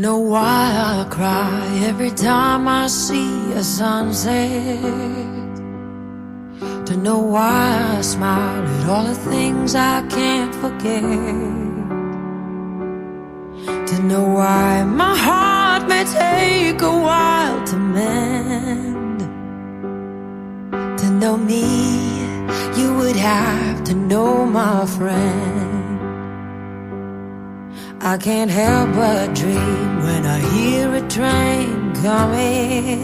know why I cry every time I see a sunset. To know why I smile at all the things I can't forget. To know why my heart may take a while to mend. To know me, you would have to know my friend. I can't help but dream when I hear a train coming.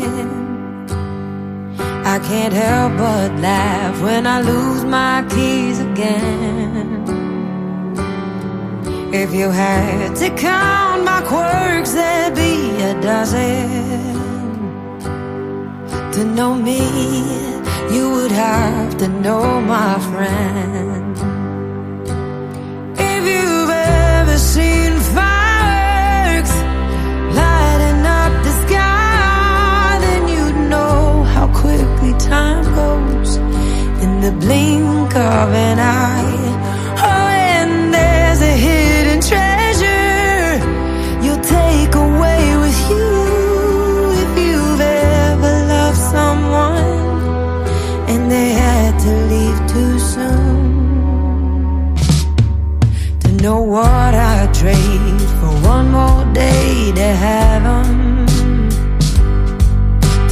I can't help but laugh when I lose my keys again. If you had to count my quirks, there'd be a dozen. To know me, you would have to know my friend. If you've ever seen fireworks lighting up the sky, then you'd know how quickly time goes in the blink of an eye. Oh, and there's a hidden treasure you'll take away with you. If you've ever loved someone and they had to leave too soon. To know what I'd trade for one more day to have 'em.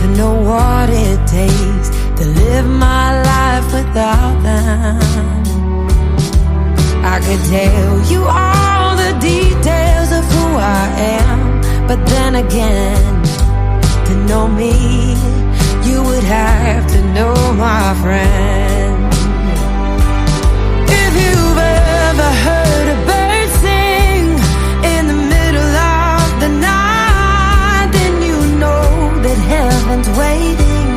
To know what it takes to live my life without them. I could tell you all the details of who I am, but then again, to know me, you would have to know my friend. If you've ever heard a bird sing in the middle of the night, then you know that heaven's waiting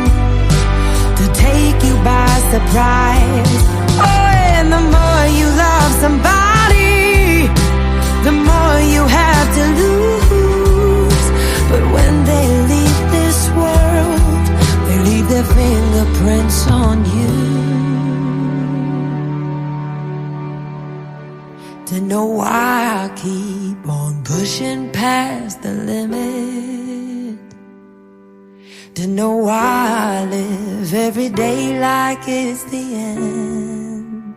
to take you by surprise. Oh, and the more you love somebody, the more you have to lose. But when they leave this world, they leave their fingerprints on you. To know why I keep on pushing past the limit. To know why I live every day like it's the end.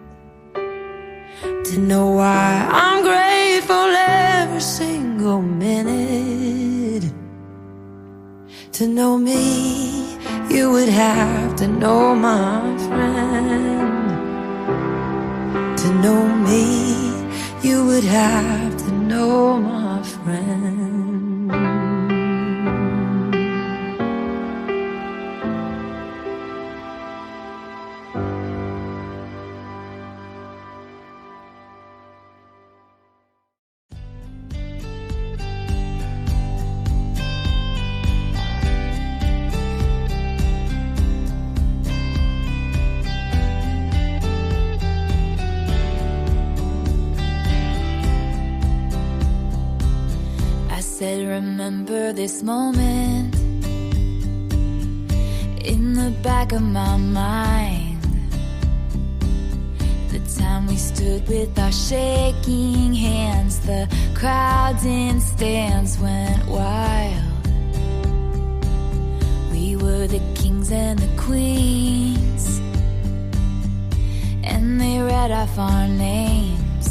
To know why I'm grateful every single minute. To know me, you would have to know my friend. To know me, you would have to know my friend. Remember this moment in the back of my mind. The time we stood with our shaking hands, the crowds in stands went wild. We were the kings and the queens, and they read off our names.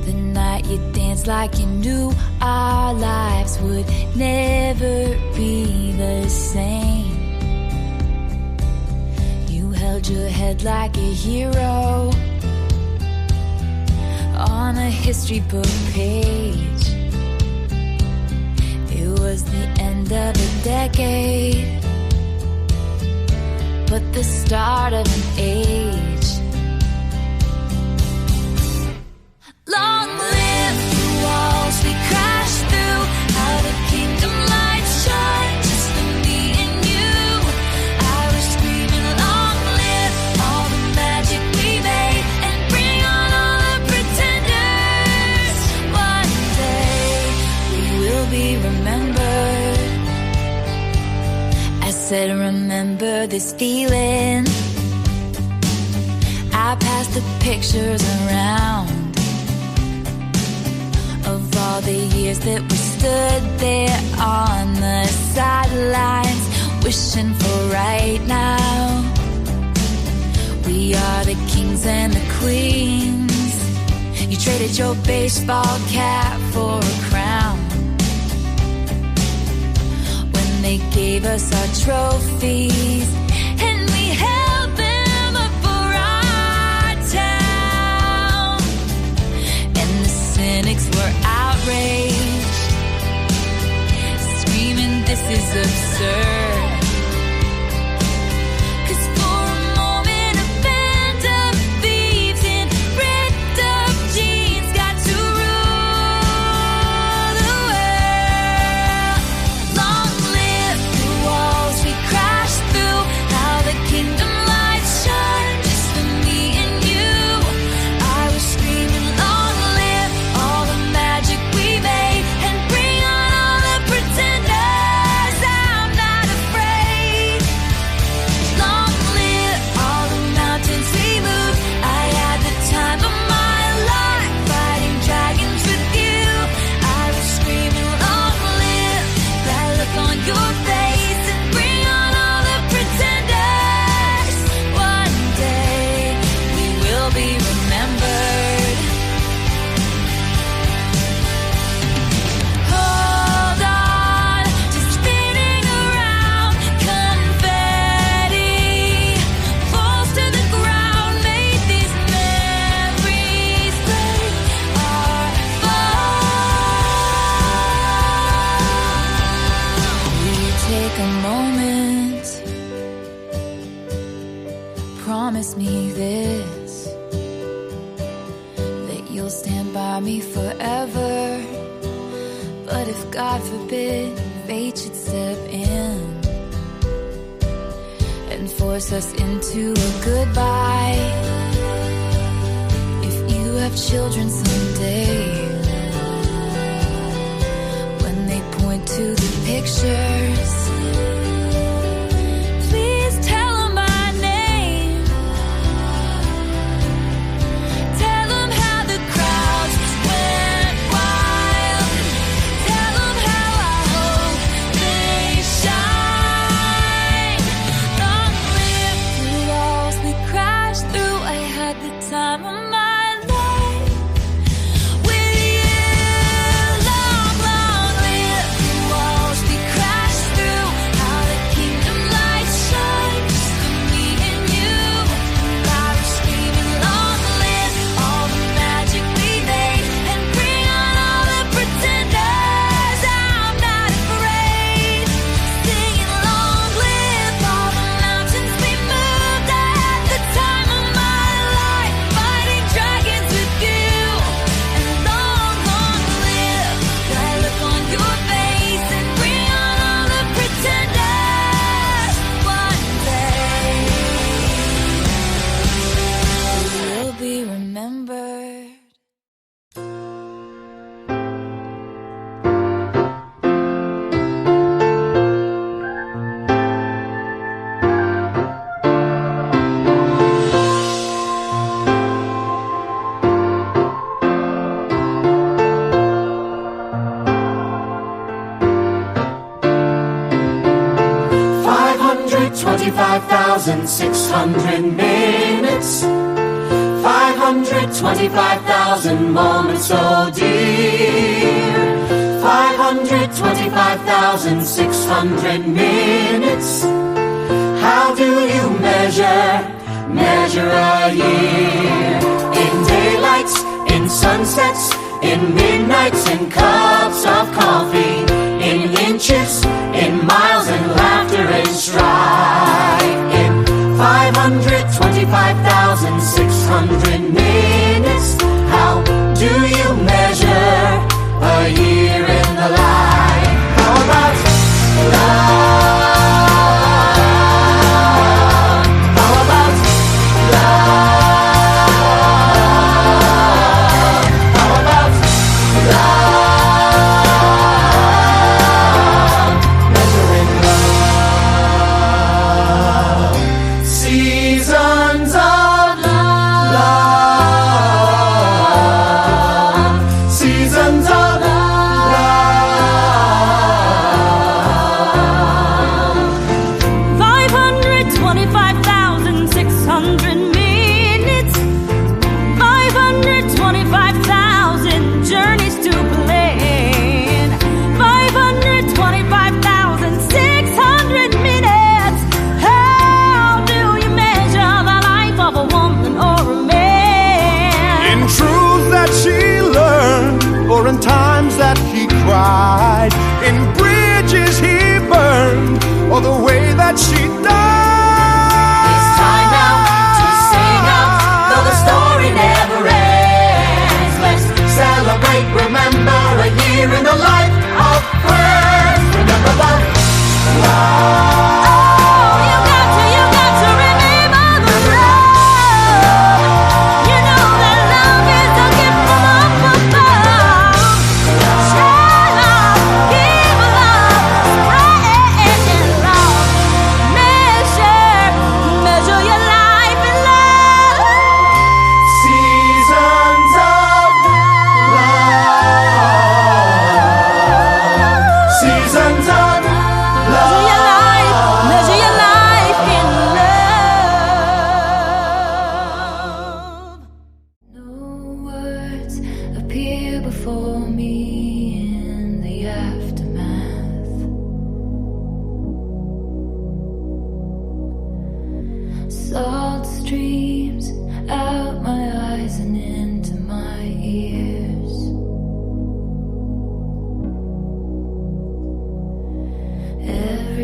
The night you danced like you knew our lives would never be the same. You held your head like a hero on a history book page. It was the end of a decade, but the start of an age. Long live the walls we crashed through, how the kingdom lights shine just for me and you. I was screaming, long live all the magic we made, and bring on all the pretenders. One day we will be remembered. I said, remember this feeling. I passed the pictures around. of all the years that we stood there on the sidelines, wishing for right now. We are the kings and the queens. You traded your baseball cap for a crown. When they gave us our trophies and we held them up for our town, and the cynics were outraged, screaming, "This is absurd." Promise me this, that you'll stand by me forever. But if God forbid fate should step in and force us into a goodbye, if you have children someday, when they point to the pictures, time of my life with you. Long, long live the walls we crashed through. How the kingdom lights shine just for me and you. I was screaming, long live all the magic we made, and bring on all the pretenders. I'm not afraid. Singing, long live all the mountains we moved at the time of my life. Dragons with you, and long, long live that look on your face, and bring on all the pretenders. One day we'll be remembered. $25,600 minutes, 525,000 moments, oh dear. 525,600 minutes. How do you measure a year? In daylights, in sunsets, in midnights, in cups of coffee, in inches, in miles, and laughter and strife. In 525,600 minutes, how do you measure a year in the life? How about love? How about love? How about love? Measuring love. Seasons of love. Seasons of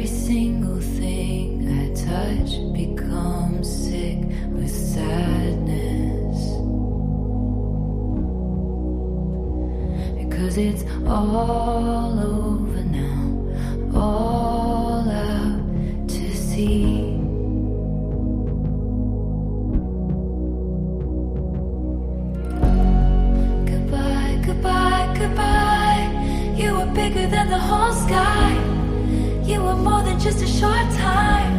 Every single thing I touch becomes sick with sadness, because it's all over now, all out to sea. Goodbye, goodbye, goodbye. You were bigger than the whole sky. You were more than just a short time.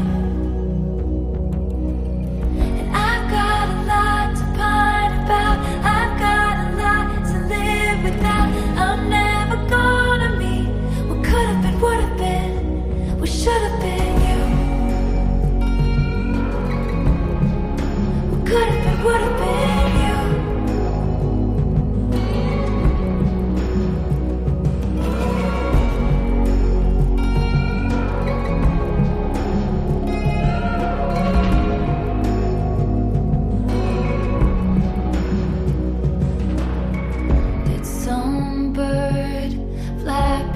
And I've got a lot to pine about. I've got a lot to live without. I'm never gonna meet what could have been, would have been, what should have been you. What could have been, would have been you.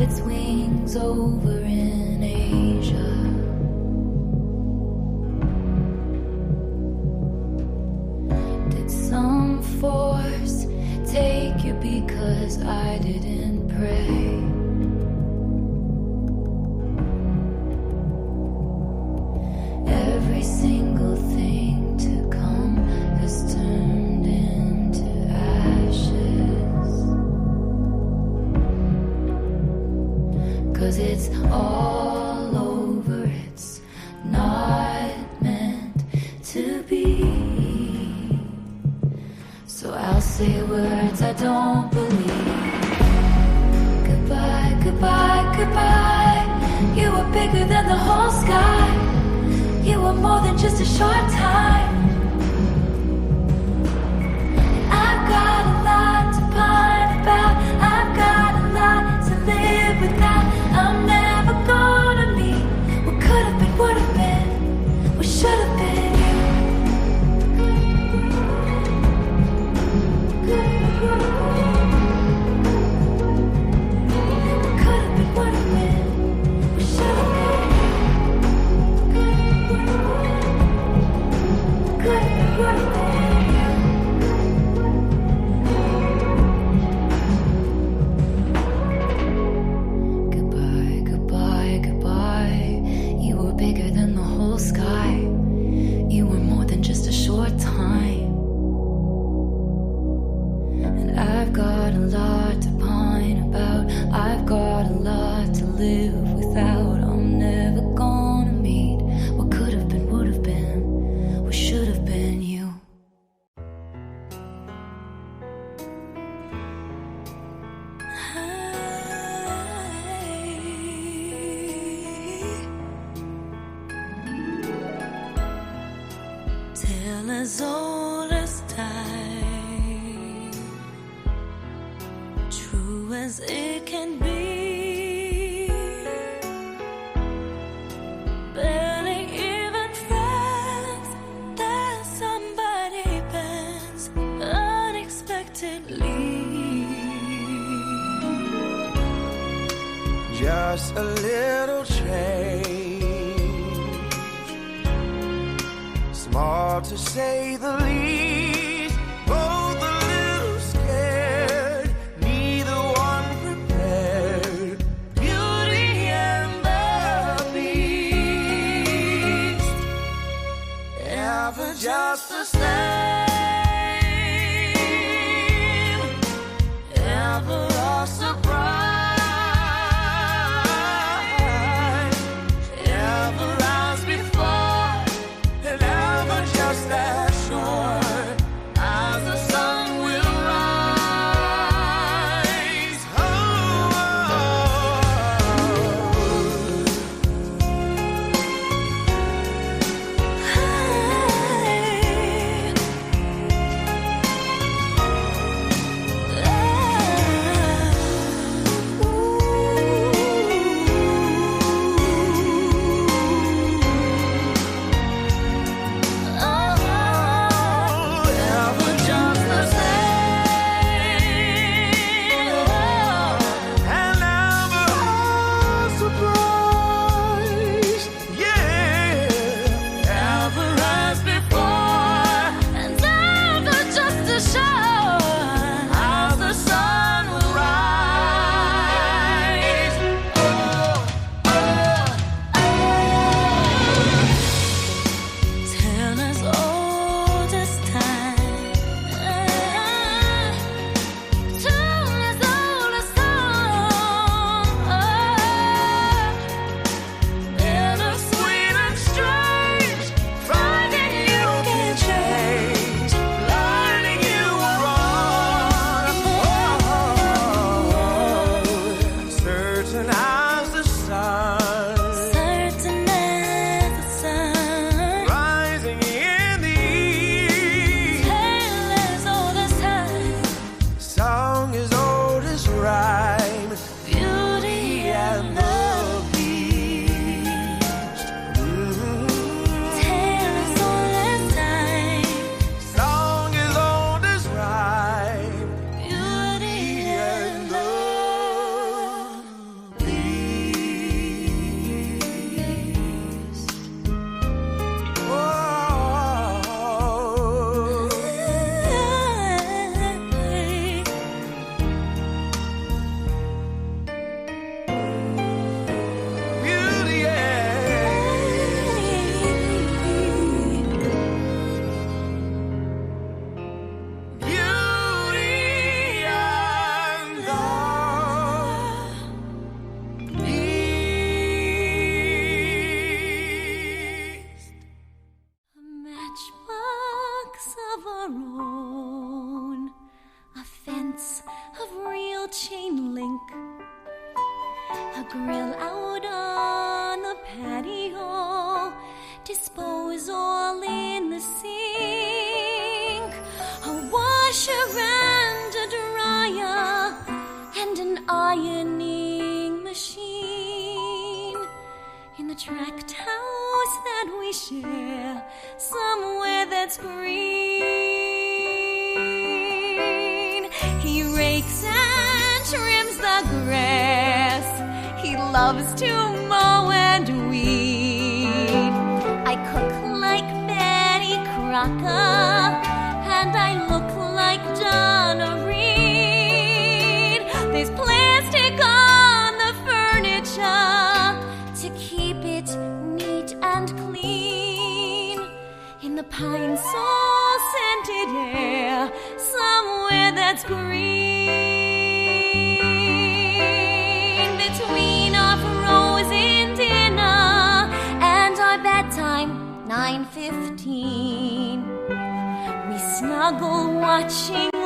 Its wings over in Asia. Did some force take you because I didn't pray? Every single thing to come has turned into ashes, 'cause it's all over, it's not meant to be. So I'll say words I don't believe. Goodbye, goodbye, goodbye. You were bigger than the whole sky. You were more than just a short time. I've got a lot to pine about. I've got a lot to live without. I'm never gonna meet what could have been, would have been, what should have been you. What could have been, would have been, what should have been you. Could have been, would have been you. Bigger than the whole sky. You were more than just a short time. And I've got a lot to pine about. I've got a lot to live without. I'm never gonna meet what could have been, would have been, what should have been you. As old as time, true as it can be, barely even friends, that somebody bends unexpectedly. Just a little change, small to say the least, both a little scared, neither one prepared. Beauty and the Beast, ever just the same, ever a surprise, ever as before, and ever just as sure grill out on the patio, dispose all in the sink, a washer and a dryer, and an ironing machine. In the tract house that we share, somewhere that's green, he rakes and trims the grass. He loves to mow and weed. I cook like Betty Crocker, and I look like Donna Reed. There's plastic on the furniture to keep it neat and clean. In the pine sol scented air, somewhere that's green. Between our frozen dinner and our bedtime, 9:15, we snuggle watching